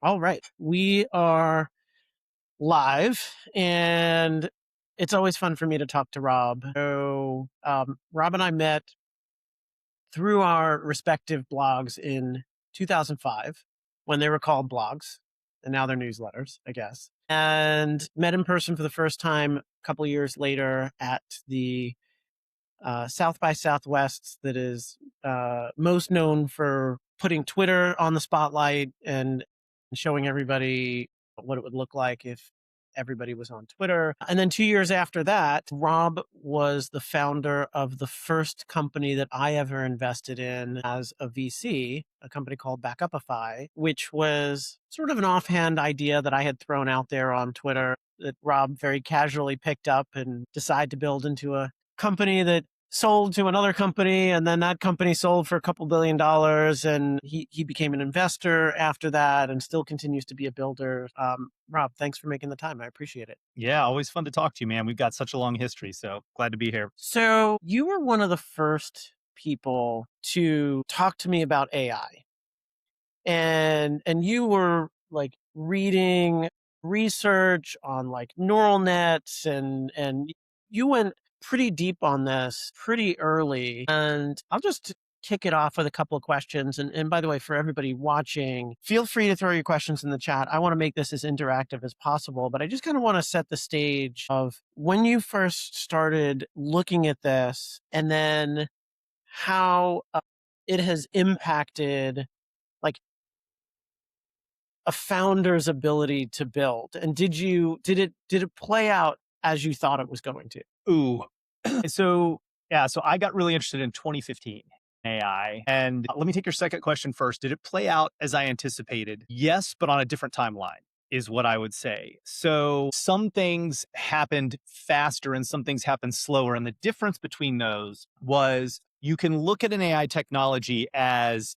All right. We are live, and it's always fun for me to talk to Rob. Rob and I met through our respective blogs in 2005 when they were called blogs, and now they're newsletters, I guess. And met in person for the first time a couple of years later at the South by Southwest, that is most known for putting Twitter on the spotlight and showing everybody what it would look like if everybody was on Twitter. And then 2 years after that, Rob was the founder of the first company that I ever invested in as a VC, a company called Backupify, which was sort of an offhand idea that I had thrown out there on Twitter that Rob very casually picked up and decided to build into a company that sold to another company, and then that company sold for a couple $1 billion, and he became an investor after that and still continues to be a builder. Rob, thanks for making the time. I appreciate it. Yeah, always fun to talk to you, man. We've got such a long history, so glad to be here. So you were one of the first people to talk to me about AI, and you were like reading research on like neural nets, and you went pretty deep on this pretty early. And I'll just kick it off with a couple of questions. And by the way, for everybody watching, feel free to throw your questions in the chat. I want to make this as interactive as possible, but I just kind of want to set the stage of when you first started looking at this, and then how it has impacted like a founder's ability to build. And did it play out as you thought it was going to? Ooh. So I got really interested in 2015 AI. And let me take your second question first. Did it play out as I anticipated? Yes, but on a different timeline is what I would say. So some things happened faster and some things happened slower. And the difference between those was you can look at an AI technology as,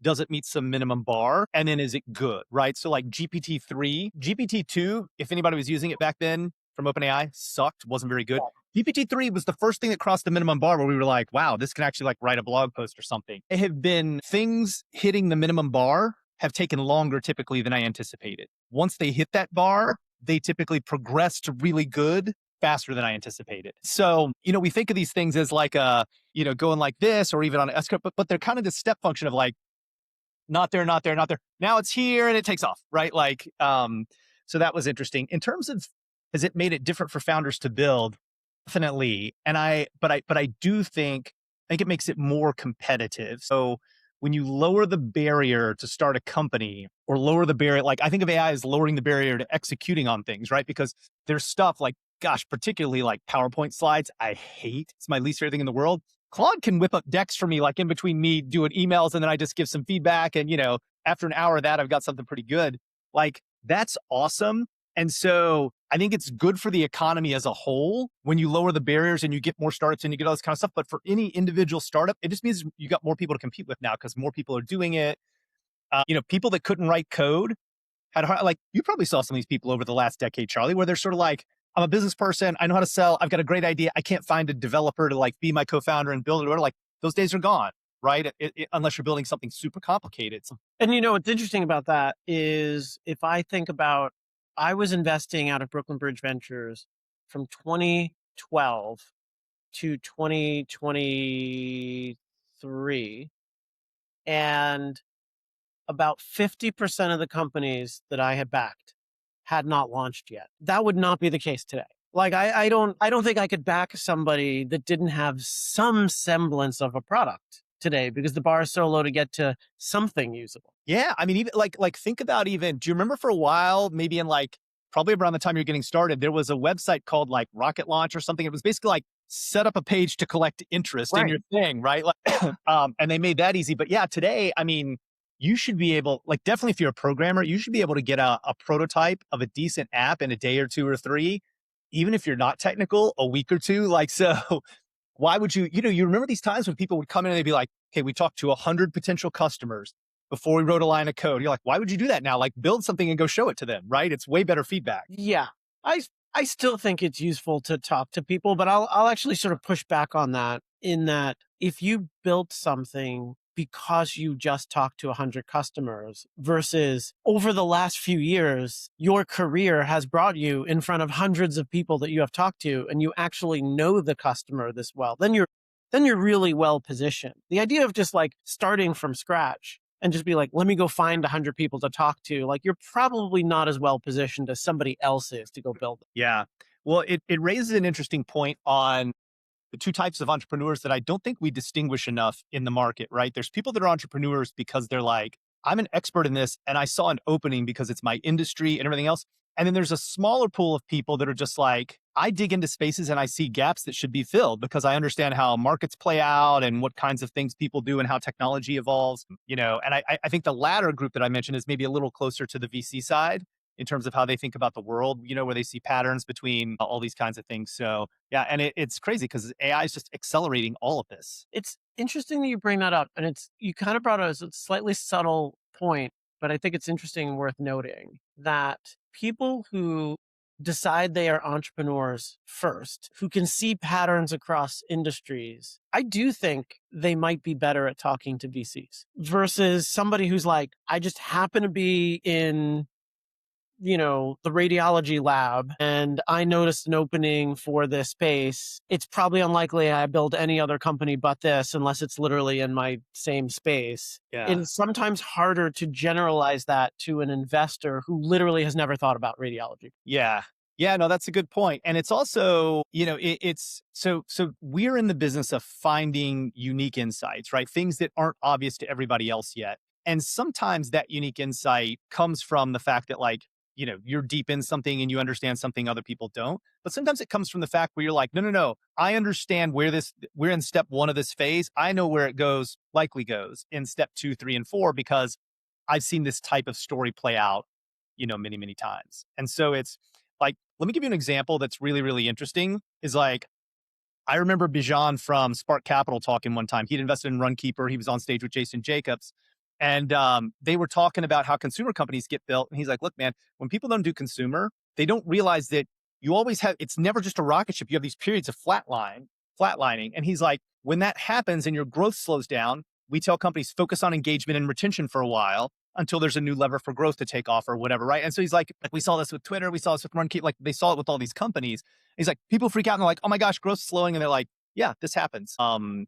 does it meet some minimum bar? And then is it good, right? So like GPT-3, GPT-2, if anybody was using it back then from OpenAI, sucked, wasn't very good. GPT-3 was the first thing that crossed the minimum bar where we were like, wow, this can actually like write a blog post or something. It have been things hitting the minimum bar have taken longer typically than I anticipated. Once they hit that bar, they typically progress to really good faster than I anticipated. So, we think of these things as like going like this or even on an S-curve, but they're kind of this step function of like, not there, not there, not there. Now it's here and it takes off, right? Like, so that was interesting. In terms of, has it made it different for founders to build? Definitely. But I do think it makes it more competitive. So when you lower the barrier to start a company or lower the barrier, like I think of AI as lowering the barrier to executing on things, right? Because there's stuff like, gosh, particularly like PowerPoint slides, I hate. It's my least favorite thing in the world. Claude can whip up decks for me, like in between me doing emails, and then I just give some feedback. And, after an hour of that, I've got something pretty good. Like, that's awesome. And so I think it's good for the economy as a whole when you lower the barriers and you get more startups and you get all this kind of stuff. But for any individual startup, it just means you got more people to compete with now because more people are doing it. People that couldn't write code had hard, like you probably saw some of these people over the last decade, Charlie, where they're sort of like, I'm a business person. I know how to sell. I've got a great idea. I can't find a developer to like be my co-founder and build it. Or like those days are gone, right? Unless you're building something super complicated. And what's interesting about that is if I think about, I was investing out of Brooklyn Bridge Ventures from 2012 to 2023, and about 50% of the companies that I had backed had not launched yet. That would not be the case today. Like I don't think I could back somebody that didn't have some semblance of a product today because the bar is so low to get to something usable. Yeah. I mean, even like think about even, do you remember for a while, maybe in like probably around the time you're getting started, there was a website called like Rocket Launch or something. It was basically like set up a page to collect interest in your thing, right? Like, and they made that easy. But yeah, today, I mean, you should be able, like definitely if you're a programmer, you should be able to get a prototype of a decent app in a day or two or three, even if you're not technical, a week or two. Like, so why would you remember these times when people would come in and they'd be like, okay, we talked to 100 potential customers before we wrote a line of code. You're like, why would you do that now? Like build something and go show it to them, right? It's way better feedback. Yeah. I still think it's useful to talk to people, but I'll actually sort of push back on that in that if you built something because you just talked to 100 customers versus over the last few years, your career has brought you in front of hundreds of people that you have talked to and you actually know the customer this well. Then you're really well positioned. The idea of just like starting from scratch and just be like, let me go find 100 people to talk to, like you're probably not as well positioned as somebody else is to go build it. Yeah. Well, it raises an interesting point on the two types of entrepreneurs that I don't think we distinguish enough in the market, right? There's people that are entrepreneurs because they're like, I'm an expert in this and I saw an opening because it's my industry and everything else. And then there's a smaller pool of people that are just like, I dig into spaces and I see gaps that should be filled because I understand how markets play out and what kinds of things people do and how technology evolves, and I think the latter group that I mentioned is maybe a little closer to the VC side in terms of how they think about the world, where they see patterns between all these kinds of things. So yeah, and it's crazy because AI is just accelerating all of this. It's interesting that you bring that up. And you kind of brought a slightly subtle point, but I think it's interesting and worth noting that people who decide they are entrepreneurs first, who can see patterns across industries, I do think they might be better at talking to VCs versus somebody who's like, I just happen to be in the radiology lab and I noticed an opening for this space. It's probably unlikely I build any other company but this unless it's literally in my same space. Yeah. It's sometimes harder to generalize that to an investor who literally has never thought about radiology. Yeah. Yeah, no, that's a good point. And it's also, it's so we're in the business of finding unique insights, right? Things that aren't obvious to everybody else yet. And sometimes that unique insight comes from the fact that you're deep in something and you understand something other people don't. But sometimes it comes from the fact where you're like, no, no, no, I understand we're in step one of this phase. I know where it likely goes in step 2, 3, and 4, because I've seen this type of story play out, many, many times. And so it's like, let me give you an example that's really, really interesting is like, I remember Bijan from Spark Capital talking one time. He'd invested in Runkeeper. He was on stage with Jason Jacobs. And they were talking about how consumer companies get built. And he's like, look, man, when people don't do consumer, they don't realize that it's never just a rocket ship. You have these periods of flatlining. And he's like, when that happens and your growth slows down, we tell companies focus on engagement and retention for a while until there's a new lever for growth to take off or whatever, right? And so he's like we saw this with Twitter, we saw this with Runkeeper, like they saw it with all these companies. He's like, people freak out and they're like, oh my gosh, growth's slowing. And they're like, yeah, this happens. And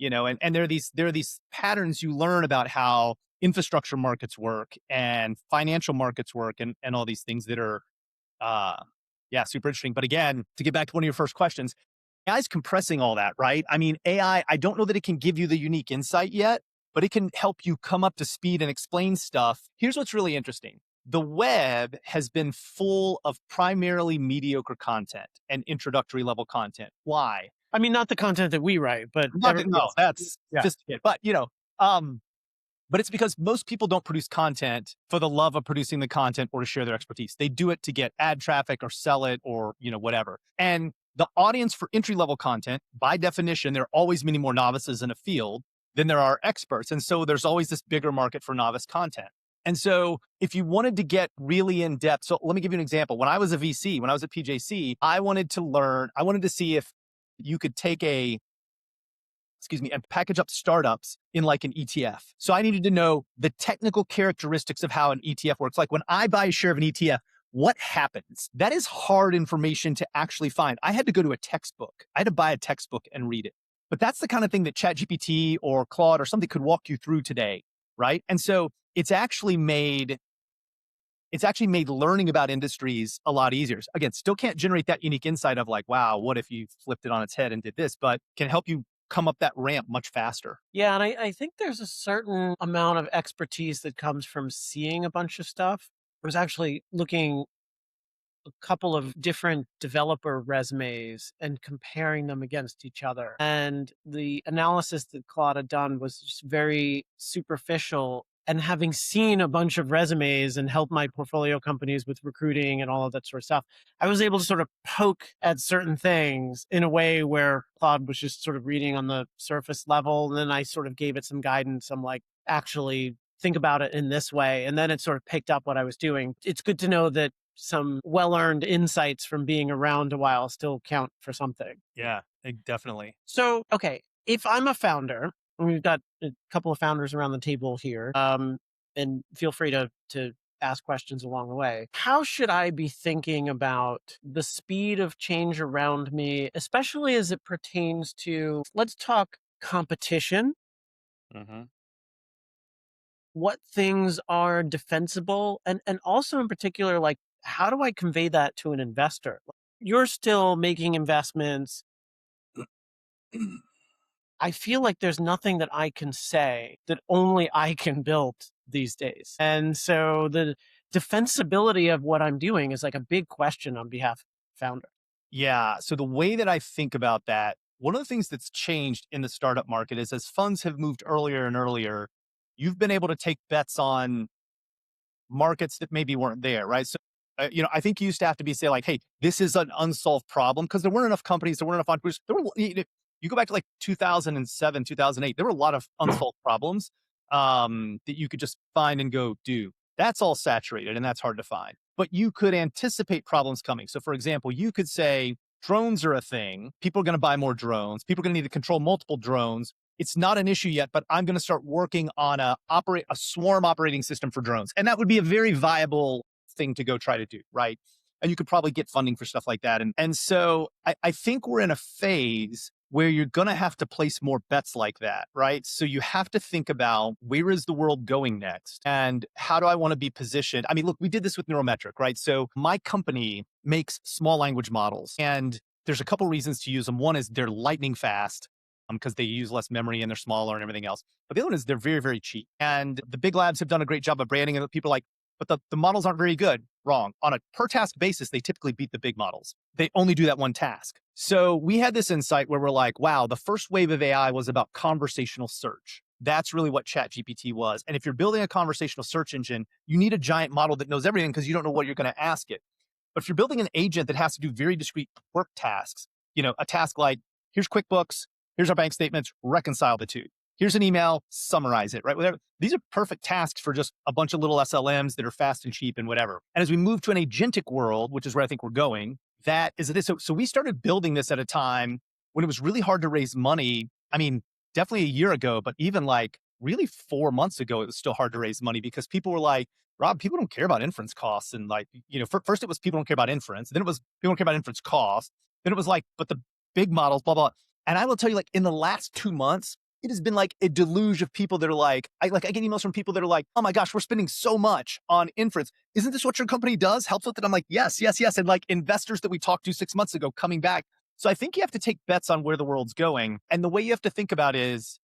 there are these patterns you learn about how infrastructure markets work and financial markets work and all these things that are super interesting. But again, to get back to one of your first questions, AI is compressing all that, right? I mean, AI, I don't know that it can give you the unique insight yet, but it can help you come up to speed and explain stuff. Here's what's really interesting. The web has been full of primarily mediocre content and introductory level content. Why? I mean, not the content that we write, but No, that's yeah. sophisticated. But but it's because most people don't produce content for the love of producing the content or to share their expertise. They do it to get ad traffic or sell it or whatever. And the audience for entry level content, by definition, there are always many more novices in a field than there are experts. And so there's always this bigger market for novice content. And so if you wanted to get really in depth, so let me give you an example. When I was a VC, when I was at PJC, I wanted to see if you could take and package up startups in like an ETF. So I needed to know the technical characteristics of how an ETF works. Like when I buy a share of an ETF, what happens? That is hard information to actually find. I had to go to a textbook. I had to buy a textbook and read it. But that's the kind of thing that ChatGPT or Claude or something could walk you through today, right? And so it's actually made learning about industries a lot easier. Again, still can't generate that unique insight of like, wow, what if you flipped it on its head and did this, but can help you come up that ramp much faster. Yeah, and I think there's a certain amount of expertise that comes from seeing a bunch of stuff. I was actually looking a couple of different developer resumes and comparing them against each other. And the analysis that Claude had done was just very superficial. And having seen a bunch of resumes and helped my portfolio companies with recruiting and all of that sort of stuff, I was able to sort of poke at certain things in a way where Claude was just sort of reading on the surface level. And then I sort of gave it some guidance. I'm like, actually think about it in this way. And then it sort of picked up what I was doing. It's good to know that some well-earned insights from being around a while still count for something. Yeah, definitely. So, okay, if I'm a founder we've got a couple of founders around the table here, and feel free to ask questions along the way. How should I be thinking about the speed of change around me, especially as it pertains to, let's talk competition? Mhm. What things are defensible, and also in particular, like, how do I convey that to an investor? You're still making investments. I feel like there's nothing that I can say that only I can build these days. And so the defensibility of what I'm doing is like a big question on behalf of the founder. Yeah. So the way that I think about that, one of the things that's changed in the startup market is as funds have moved earlier and earlier, you've been able to take bets on markets that maybe weren't there, right? So, I think you used to have to be say like, hey, this is an unsolved problem because there weren't enough companies, there weren't enough entrepreneurs. You go back to like 2007, 2008, there were a lot of unsolved problems that you could just find and go do. That's all saturated and that's hard to find. But you could anticipate problems coming. So, for example, you could say drones are a thing. People are going to buy more drones. People are going to need to control multiple drones. It's not an issue yet, but I'm going to start working on a swarm operating system for drones. And that would be a very viable thing to go try to do, right? And you could probably get funding for stuff like that. And so I think we're in a phase where you're going to have to place more bets like that, right? So you have to think about where is the world going next and how do I want to be positioned? I mean, look, we did this with Neurometric, right? So my company makes small language models and there's a couple reasons to use them. One is they're lightning fast because they use less memory and they're smaller and everything else. But the other one is they're very, very cheap. And the big labs have done a great job of branding it. People are like, but the models aren't very good. Wrong. On a per task basis, they typically beat the big models. They only do that one task. So we had this insight where we're like, wow, the first wave of AI was about conversational search. That's really what ChatGPT was. And if you're building a conversational search engine, you need a giant model that knows everything because you don't know what you're going to ask it. But if you're building an agent that has to do very discrete work tasks, a task like here's QuickBooks, here's our bank statements, reconcile the two. Here's an email, summarize it, right? Whatever. These are perfect tasks for just a bunch of little SLMs that are fast and cheap and whatever. And as we move to an agentic world, which is where I think we're going, that is this. So we started building this at a time when it was really hard to raise money. I mean, definitely a year ago, but even like really 4 months ago, it was still hard to raise money because people were like, Rob, people don't care about inference costs. And like, first it was people don't care about inference. Then it was people don't care about inference costs. Then it was like, but the big models, blah, blah. And I will tell you, like in the last 2 months, it has been like a deluge of people that are like, I get emails from people that are like, oh my gosh, we're spending so much on inference. Isn't this what your company does? Helps with it? I'm like, yes, yes, yes. And like investors that we talked to 6 months ago coming back. So I think you have to take bets on where the world's going. And the way you have to think about it is,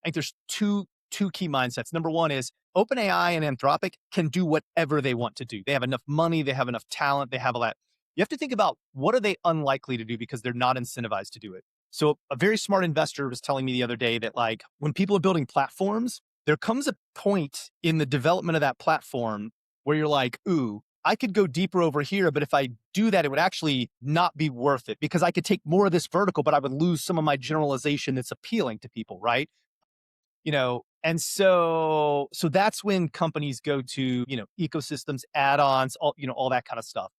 I think there's two key mindsets. Number one is OpenAI and Anthropic can do whatever they want to do. They have enough money, they have enough talent, they have all that. You have to think about what are they unlikely to do because they're not incentivized to do it. So a very smart investor was telling me the other day that like when people are building platforms, there comes a point in the development of that platform where you're like, ooh, I could go deeper over here, but if I do that, it would actually not be worth it because I could take more of this vertical, but I would lose some of my generalization that's appealing to people, right? And so that's when companies go to, ecosystems, add-ons, all that kind of stuff.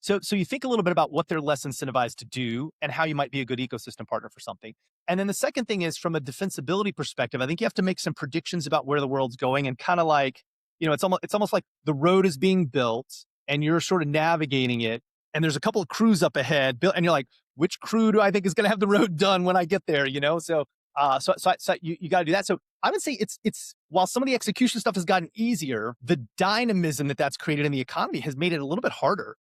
So you think a little bit about what they're less incentivized to do and how you might be a good ecosystem partner for something. And then the second thing is from a defensibility perspective, I think you have to make some predictions about where the world's going and kind of like, it's almost like the road is being built and you're sort of navigating it. And there's a couple of crews up ahead and you're like, which crew do I think is going to have the road done when I get there? So you got to do that. So I would say it's while some of the execution stuff has gotten easier, the dynamism that's created in the economy has made it a little bit harder,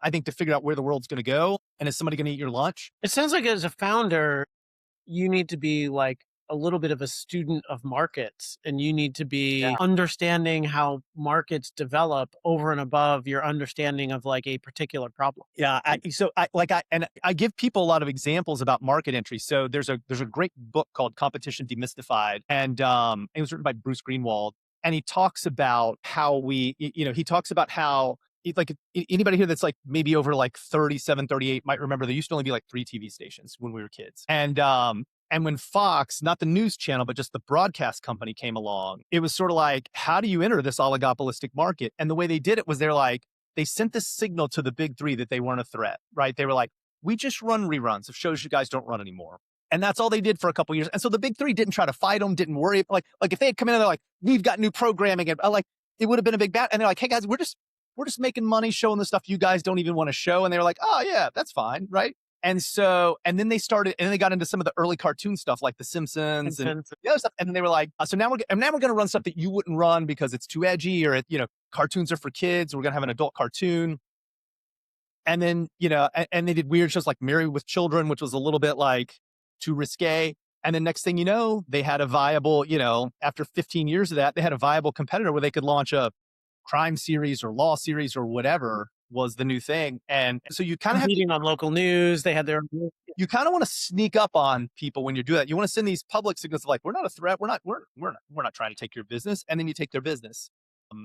I think, to figure out where the world's going to go. And is somebody going to eat your lunch? It sounds like as a founder, you need to be like a little bit of a student of markets, and you need to be understanding how markets develop over and above your understanding of like a particular problem. Yeah. I give people a lot of examples about market entry. So there's a great book called Competition Demystified, and it was written by Bruce Greenwald, and he talks about how like anybody here that's like maybe over like 37, 38 might remember there used to only be like 3 TV stations when we were kids. And when Fox, not the news channel, but just the broadcast company came along, it was sort of like, how do you enter this oligopolistic market? And the way they did it was they sent this signal to the big 3 that they weren't a threat, right? They were like, we just run reruns of shows you guys don't run anymore. And that's all they did for a couple years. And so the big three didn't try to fight them, didn't worry. Like if they had come in and they're like, we've got new programming, and like it would have been a big bat. And they're like, hey guys, we're just making money showing the stuff you guys don't even want to show. And they were like, oh yeah, that's fine, right? And so, and then they started, and then they got into some of the early cartoon stuff like The Simpsons and the other stuff. And then they were like, so now we're going to run stuff that you wouldn't run because it's too edgy, or cartoons are for kids. We're going to have an adult cartoon. And then, and they did weird shows like Married with Children, which was a little bit like too risque. And then next thing you know, they had a viable, after 15 years of that, they had a viable competitor where they could launch a crime series or law series or whatever was the new thing. And so you kind of have Competing on local news. They had their you kind of want to sneak up on people when you do that. You want to send these public signals like, we're not a threat. We're not trying to take your business. And then you take their business. So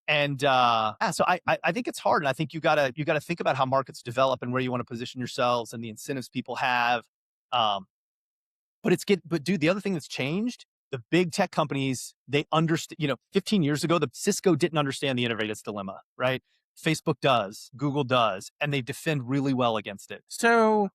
I think it's hard. And I think you gotta think about how markets develop and where you want to position yourselves and the incentives people have. But dude, the other thing that's changed, the big tech companies, they understand, 15 years ago, the Cisco didn't understand the innovator's dilemma, right? Facebook does, Google does, and they defend really well against it. So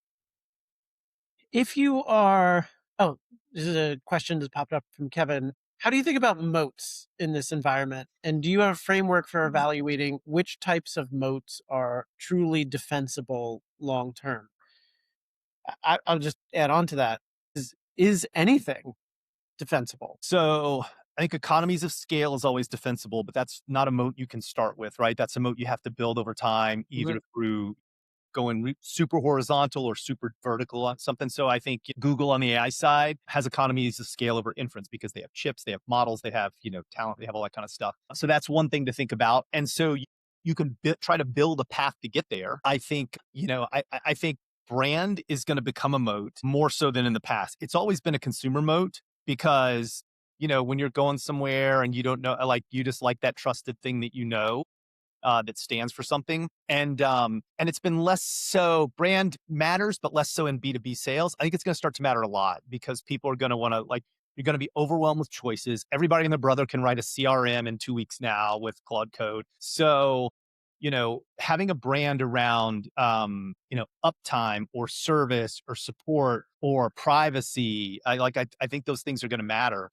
if you are, this is a question that popped up from Kevin. How do you think about moats in this environment? And do you have a framework for evaluating which types of moats are truly defensible long term? I'll just add on to that. Is anything defensible? So I think economies of scale is always defensible, but that's not a moat you can start with, right? That's a moat you have to build over time, either through going super horizontal or super vertical on something. So I think Google on the AI side has economies of scale over inference because they have chips, they have models, they have, talent, they have all that kind of stuff. So that's one thing to think about. And so you can try to build a path to get there. I think, I think brand is going to become a moat more so than in the past. It's always been a consumer moat because, when you're going somewhere and you don't know, like you just like that trusted thing that that stands for something. And it's been less so, brand matters, but less so in B2B sales. I think it's going to start to matter a lot because people are going to want to you're going to be overwhelmed with choices. Everybody and their brother can write a CRM in 2 weeks now with Claude Code. So, having a brand around, uptime or service or support or privacy, I think those things are going to matter.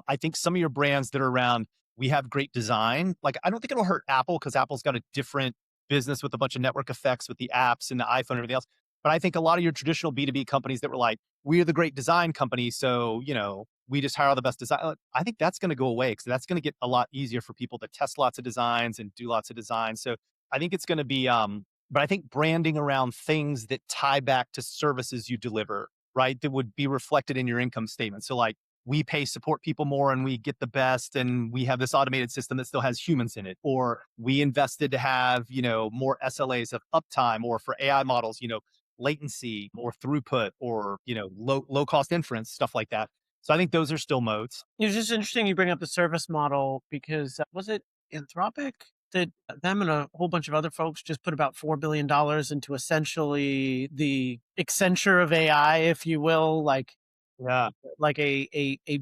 I think some of your brands that are around, we have great design. Like, I don't think it'll hurt Apple because Apple's got a different business with a bunch of network effects with the apps and the iPhone and everything else. But I think a lot of your traditional B2B companies that were like, we're the great design company, so, we just hire all the best design. I think that's going to go away because that's going to get a lot easier for people to test lots of designs and do lots of designs. So I think it's going to be, but I think branding around things that tie back to services you deliver, right? That would be reflected in your income statement. So like, we pay support people more and we get the best and we have this automated system that still has humans in it. Or we invested to have, more SLAs of uptime, or for AI models, latency or throughput, or, low cost inference, stuff like that. So I think those are still moats. It's just interesting you bring up the service model because was it Anthropic that them and a whole bunch of other folks just put about $4 billion into essentially the Accenture of AI, if you will, like a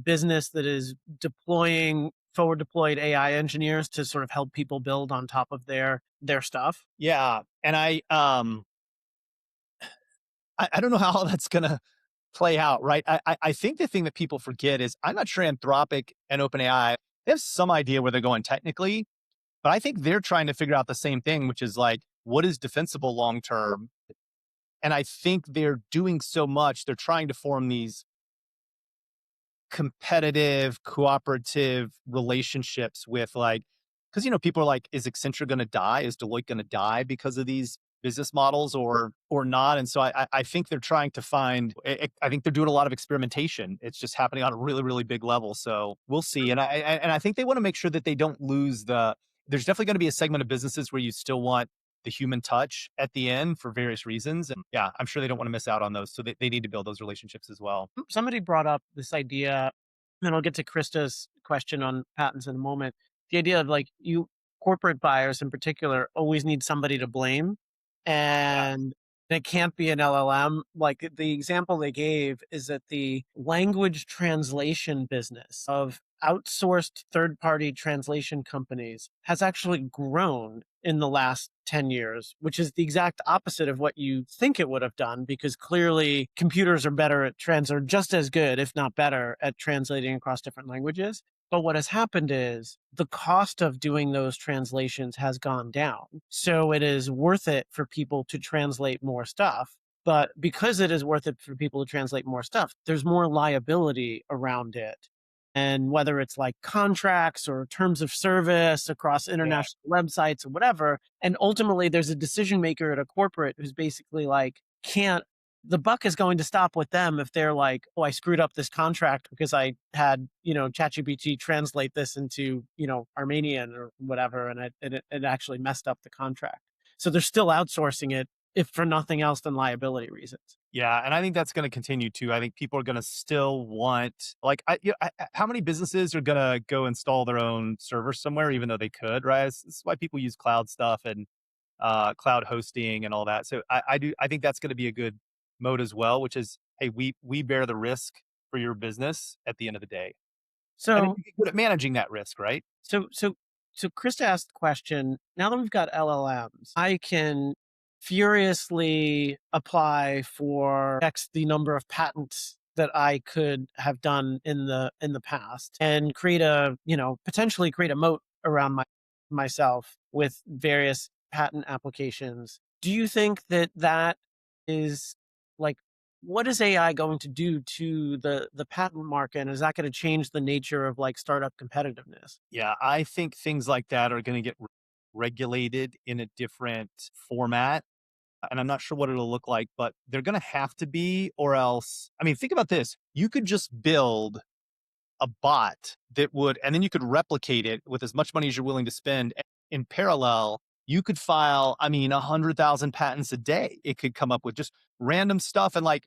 business that is deploying forward deployed AI engineers to sort of help people build on top of their stuff. Yeah. And I don't know how that's going to play out, right? I think the thing that people forget is I'm not sure Anthropic and OpenAI, they have some idea where they're going technically, but I think they're trying to figure out the same thing, which is like, what is defensible long term? And I think they're doing so much, they're trying to form these competitive, cooperative relationships with because, people are like, is Accenture going to die? Is Deloitte going to die because of these business models or not? And so I think they're trying to find, I think they're doing a lot of experimentation. It's just happening on a really, really big level. So we'll see. And I think they want to make sure that they don't lose there's definitely going to be a segment of businesses where you still want the human touch at the end for various reasons. And yeah, I'm sure they don't want to miss out on those. So they need to build those relationships as well. Somebody brought up this idea, and I'll get to Krista's question on patents in a moment. The idea of corporate buyers in particular always need somebody to blame. And it can't be an LLM. Like the example they gave is that the language translation business of outsourced third-party translation companies has actually grown in the last 10 years, which is the exact opposite of what you think it would have done, because clearly computers are better at or just as good, if not better, at translating across different languages. But what has happened is the cost of doing those translations has gone down. So it is worth it for people to translate more stuff. But because it is worth it for people to translate more stuff, there's more liability around it. And whether it's like contracts or terms of service across Yeah. international websites or whatever. And ultimately, there's a decision maker at a corporate who's basically like, can't, the buck is going to stop with them if they're like, oh, I screwed up this contract because I had, ChatGPT translate this into, Armenian or whatever. And it actually messed up the contract. So they're still outsourcing it, if for nothing else than liability reasons. Yeah, and I think that's going to continue too. I think people are going to still want, like, how many businesses are going to go install their own servers somewhere, even though they could, right? This is why people use cloud stuff and cloud hosting and all that. So I think that's going to be a good mode as well, which is, hey, we bear the risk for your business at the end of the day, and then So you get good at managing that risk, right? So, so, so Chris asked the question, now that we've got LLMs, I can furiously apply for X the number of patents that I could have done in the past and create potentially create a moat around myself with various patent applications. Do you think that that is like, what is AI going to do to the patent market? And is that going to change the nature of like startup competitiveness? Yeah, I think things like that are going to get regulated in a different format, and I'm not sure what it'll look like, but they're going to have to be, or else. I mean, think about this: you could just build a bot that would, and then you could replicate it with as much money as you're willing to spend. In parallel, you could file, I mean, 100,000 patents a day. It could come up with just random stuff. And like,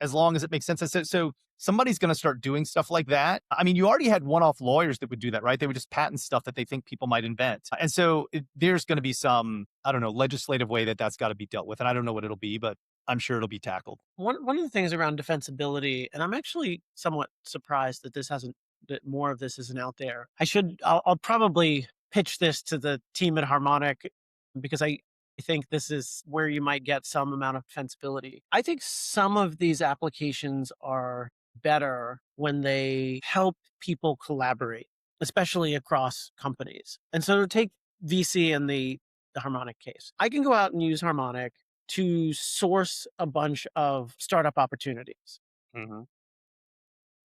as long as it makes sense. So somebody's going to start doing stuff like that. I mean, you already had one-off lawyers that would do that, right? They would just patent stuff that they think people might invent. And so there's going to be some, I don't know, legislative way that that's got to be dealt with. And I don't know what it'll be, but I'm sure it'll be tackled. One of the things around defensibility, and I'm actually somewhat surprised that that more of this isn't out there. I'll probably pitch this to the team at Harmonic because I think this is where you might get some amount of defensibility. I think some of these applications are better when they help people collaborate, especially across companies. And so to take VC in the Harmonic case, I can go out and use Harmonic to source a bunch of startup opportunities. Hmm.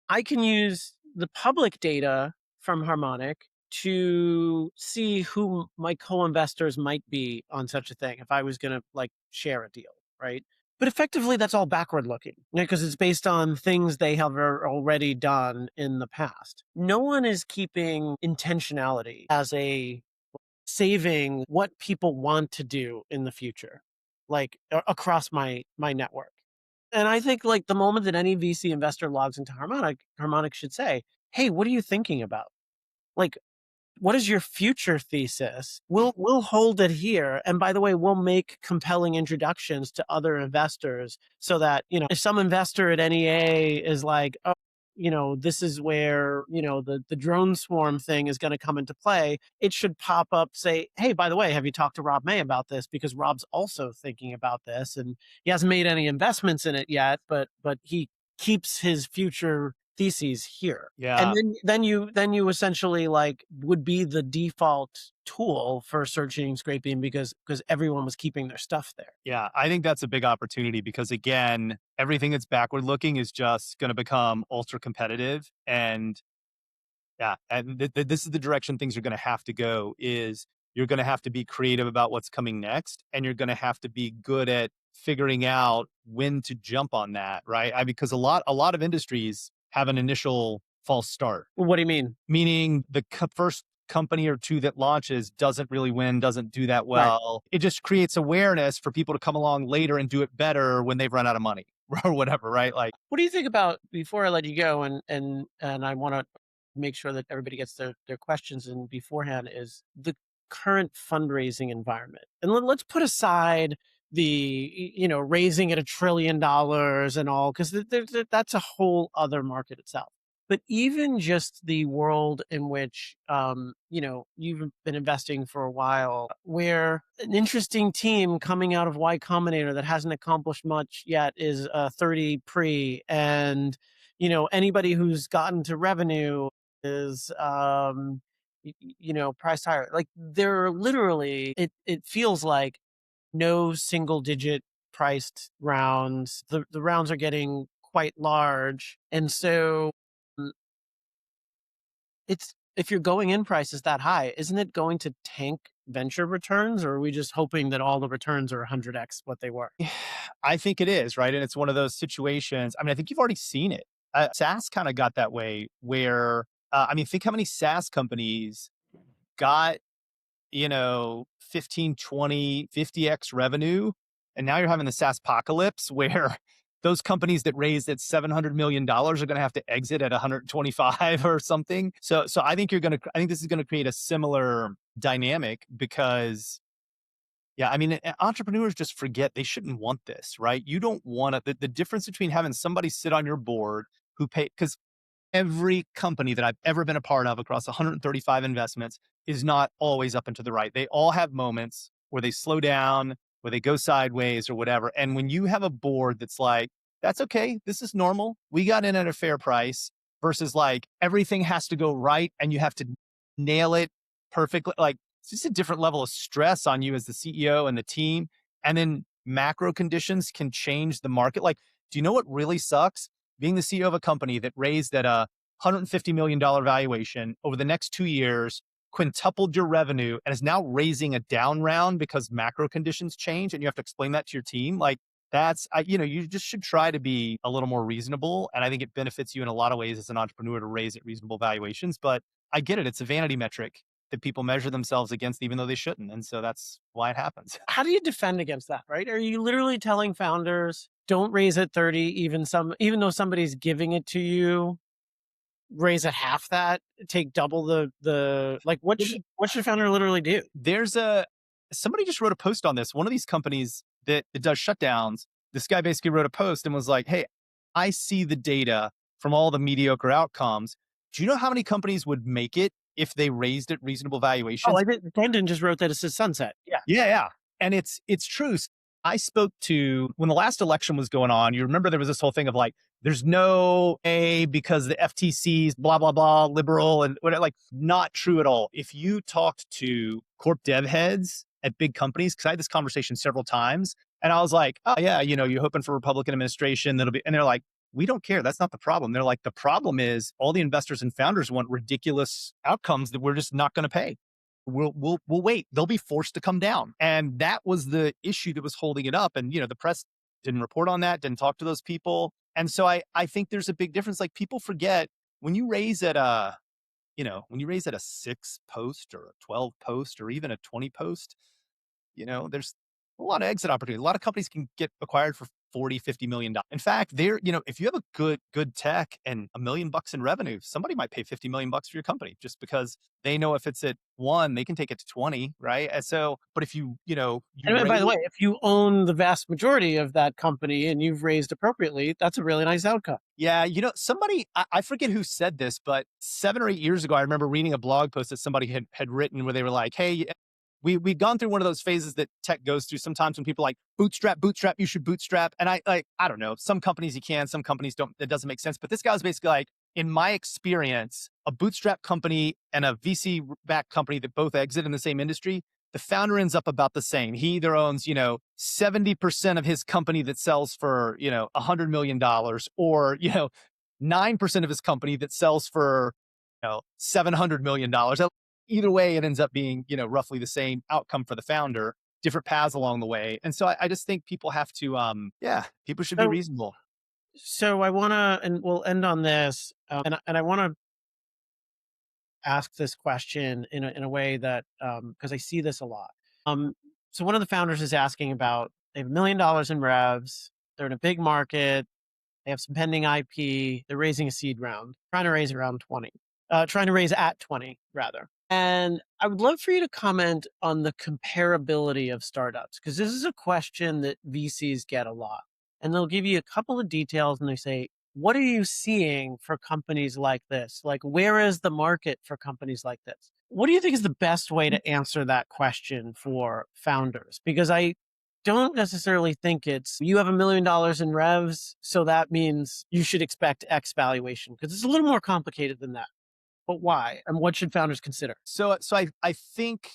I can use the public data from Harmonic to see who my co-investors might be on such a thing if I was going to like share a deal, right? But effectively, that's all backward looking because it's based on things they have already done in the past. No one is keeping intentionality as a saving what people want to do in the future, like across my network. And I think like the moment that any VC investor logs into Harmonic should say, "Hey, what are you thinking about? Like, what is your future thesis? We'll hold it here. And by the way, we'll make compelling introductions to other investors so that, if some investor at NEA is like, oh, this is where, the drone swarm thing is going to come into play, it should pop up, say, hey, by the way, have you talked to Rob May about this? Because Rob's also thinking about this and he hasn't made any investments in it yet, but he keeps his future theses here. And Yeah. then you essentially like would be the default tool for searching and scraping because everyone was keeping their stuff there. Yeah, I think that's a big opportunity because again, everything that's backward looking is just going to become ultra competitive. And yeah, and this is the direction things are going to have to go. Is you're going to have to be creative about what's coming next, and you're going to have to be good at figuring out when to jump on that, right? Because a lot of industries have an initial false start, What do you mean? meaning the first company or two that launches doesn't really win, doesn't do that Right. well. It just creates awareness for people to come along later and do it better when they've run out of money or whatever, right? Like, What do you think about, before I let you go, and I want to make sure that everybody gets their questions in beforehand, is the current fundraising environment. And let's put aside the raising at $1 trillion and all, because that's a whole other market itself. But even just the world in which, you've been investing for a while, where an interesting team coming out of Y Combinator that hasn't accomplished much yet is 30 pre, and anybody who's gotten to revenue is priced higher. Like they're literally, it feels like no single digit priced rounds. The rounds are getting quite large. And so mm, it's if your going in price is that high, isn't it going to tank venture returns, or are we just hoping that all the returns are 100x what they were? I think it is, right? And it's one of those situations. I mean, I think you've already seen it. SaaS kind of got that way where, I mean, think how many SaaS companies got 15, 20, 50x revenue. And now you're having the SaaS apocalypse where those companies that raised at $700 million are going to have to exit at 125 or something. So I think I think this is going to create a similar dynamic because, yeah, I mean, entrepreneurs just forget they shouldn't want this, right? You don't want to, the difference between having somebody sit on your board who pay, because every company that I've ever been a part of across 135 investments is not always up and to the right. They all have moments where they slow down, where they go sideways or whatever. And when you have a board that's like, that's okay, this is normal. We got in at a fair price versus like everything has to go right and you have to nail it perfectly. Like it's just a different level of stress on you as the CEO and the team. And then macro conditions can change the market. Like, do you know what really sucks? Being the CEO of a company that raised at a $150 million valuation over the next 2 years, quintupled your revenue, and is now raising a down round because macro conditions change, and you have to explain that to your team. Like you just should try to be a little more reasonable, and I think it benefits you in a lot of ways as an entrepreneur to raise at reasonable valuations. But I get it; it's a vanity metric that people measure themselves against, even though they shouldn't, and so that's why it happens. How do you defend against that, right? Are you literally telling founders don't raise at 30, even though somebody's giving it to you, raise at half that, take double the like what should founder literally do? There's somebody just wrote a post on this. One of these companies that does shutdowns, this guy basically wrote a post and was like, "Hey, I see the data from all the mediocre outcomes. Do you know how many companies would make it if they raised at reasonable Oh, valuations?" I did. Brendan just wrote that it's a sunset. Yeah. Yeah, yeah. And it's true. I spoke to when the last election was going on, you remember there was this whole thing of like, there's no A because the FTC's blah, blah, blah, liberal and what like not true at all. If you talked to corp dev heads at big companies, because I had this conversation several times, and I was like, oh yeah, you're hoping for Republican administration, that'll be, and they're like, we don't care. That's not the problem. They're like, the problem is all the investors and founders want ridiculous outcomes that we're just not going to pay. We'll wait. They'll be forced to come down. And that was the issue that was holding it up. And, the press didn't report on that, didn't talk to those people. And so I think there's a big difference. Like people forget when you raise at when you raise at a 6 post or a 12 post or even a 20 post, there's a lot of exit opportunity. A lot of companies can get acquired for 40, $50 million. In fact, if you have a good tech and $1 million in revenue, somebody might pay 50 million bucks for your company just because they know if it's at 1, they can take it to 20, right? And so, but if you And by raise, the way, if you own the vast majority of that company and you've raised appropriately, that's a really nice outcome. yeah, somebody, I forget who said this, but 7 or 8 years ago, I remember reading a blog post that somebody had written where they were like, hey, we've gone through one of those phases that tech goes through sometimes when people are like bootstrap, you should bootstrap. And I don't know, some companies you can, some companies don't, that doesn't make sense. But this guy was basically like, in my experience, a bootstrap company and a VC backed company that both exit in the same industry, the founder ends up about the same. He either owns, 70% of his company that sells for, $100 million or, 9% of his company that sells for, $700 million. Either way, it ends up being, roughly the same outcome for the founder, different paths along the way. And so I just think people have to, people should be So, reasonable. so I want to, and we'll end on this, and I want to ask this question in a way that, because I see this a lot. So one of the founders is asking about, they have $1 million in revs, they're in a big market, they have some pending IP, they're raising a seed round, trying to raise around 20, trying to raise at 20 rather. And I would love for you to comment on the comparability of startups, because this is a question that VCs get a lot. And they'll give you a couple of details and they say, what are you seeing for companies like this? Like, where is the market for companies like this? What do you think is the best way to answer that question for founders? Because I don't necessarily think it's you have $1 million in revs, so that means you should expect X valuation, because it's a little more complicated than that. But why? And what should founders consider? So I think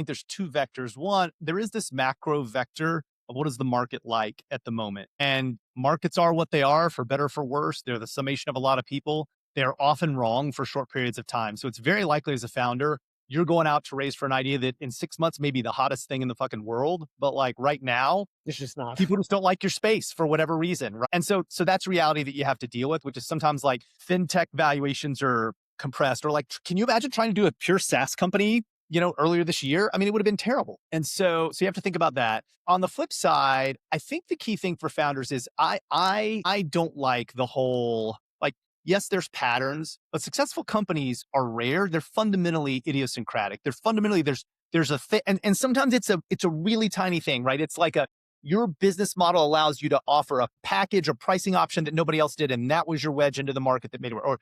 there's two vectors. One, there is this macro vector of what is the market like at the moment. And markets are what they are, for better or for worse. They're the summation of a lot of people. They're often wrong for short periods of time. So it's very likely as a founder, you're going out to raise for an idea that in 6 months may be the hottest thing in the fucking world. But like right now, It's just not. people just don't like your space for whatever reason. Right? And so that's reality that you have to deal with, which is sometimes like fintech valuations are compressed, or like, can you imagine trying to do a pure SaaS company, earlier this year? I mean, it would have been terrible. And so you have to think about that. On the flip side, I think the key thing for founders is I don't like the whole, like, yes, there's patterns, but successful companies are rare. They're fundamentally idiosyncratic. They're fundamentally, there's a thing, and sometimes it's a really tiny thing, right? It's like your business model allows you to offer a package or pricing option that nobody else did, and that was your wedge into the market that made it work. Or,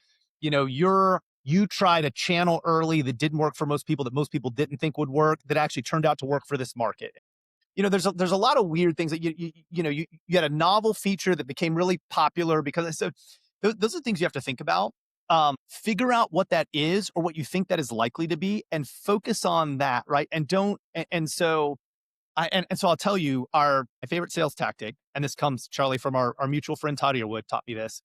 you tried a channel early that didn't work for most people, that most people didn't think would work, that actually turned out to work for this market. There's a lot of weird things that you had a novel feature that became really popular because so those are things you have to think about. Figure out what that is or what you think that is likely to be, and focus on that, right? And don't and so so I'll tell you my favorite sales tactic, and this comes, Charlie, from our mutual friend Todd Earwood taught me this.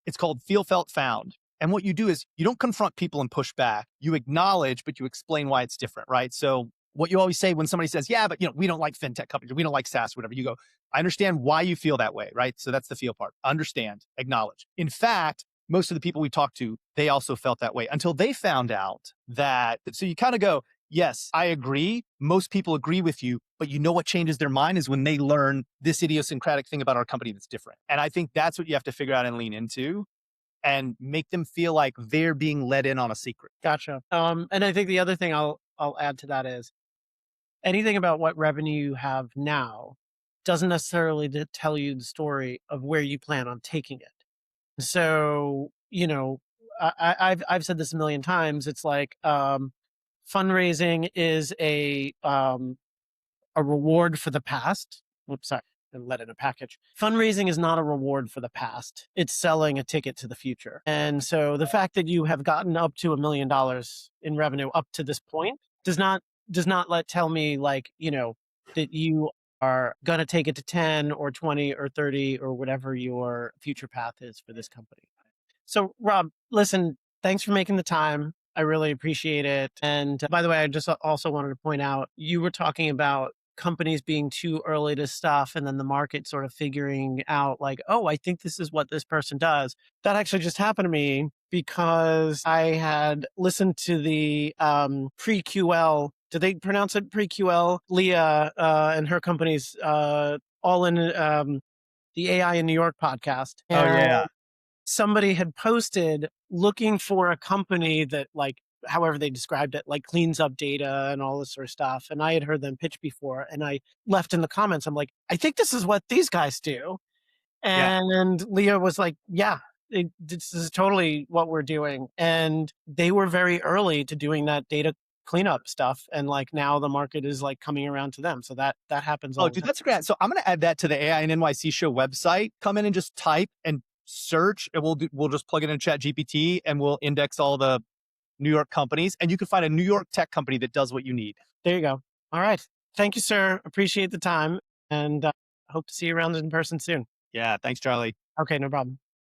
It's called feel, felt, found. And what you do is you don't confront people and push back. You acknowledge, but you explain why it's different, right? So what you always say when somebody says, yeah, but we don't like fintech companies, we don't like SaaS, whatever, you go, I understand why you feel that way, right? So that's the feel part. Understand, acknowledge. In fact, most of the people we talk to, they also felt that way until they found out that. So you kind of go, yes, I agree. Most people agree with you, but what changes their mind is when they learn this idiosyncratic thing about our company that's different. And I think that's what you have to figure out and lean into, and make them feel like they're being let in on a secret. Gotcha. And I think the other thing I'll add to that is anything about what revenue you have now doesn't necessarily tell you the story of where you plan on taking it. So, I've said this a million times. It's like fundraising is a reward for the past. Whoops, sorry, and let in a package. Fundraising is not a reward for the past. It's selling a ticket to the future. And so the fact that you have gotten up to $1 million in revenue up to this point does not tell me that you are going to take it to 10 or 20 or 30 or whatever your future path is for this company. So Rob, listen, thanks for making the time. I really appreciate it. And by the way, I just also wanted to point out, you were talking about companies being too early to stuff and then the market sort of figuring out like, oh, I think this is what this person does. That actually just happened to me because I had listened to the pre-QL. Do they pronounce it pre-QL? Leah and her company's all in the AI in New York podcast. Oh yeah. Somebody had posted looking for a company that, like, however they described it, like cleans up data and all this sort of stuff. And I had heard them pitch before, and I left in the comments, I'm like, I think this is what these guys do. Yeah. And Leah was like, yeah, this is totally what we're doing. And they were very early to doing that data cleanup stuff. And like now the market is like coming around to them. So that happens all Oh, the dude, time. that's great. So I'm going to add that to the AI and NYC show website. Come in and just type and search, and we'll just plug it in Chat GPT, and we'll index all the New York companies, and you can find a New York tech company that does what you need. There you go. All right. Thank you, sir. Appreciate the time, and hope to see you around in person soon. Yeah. Thanks, Charlie. Okay, no problem.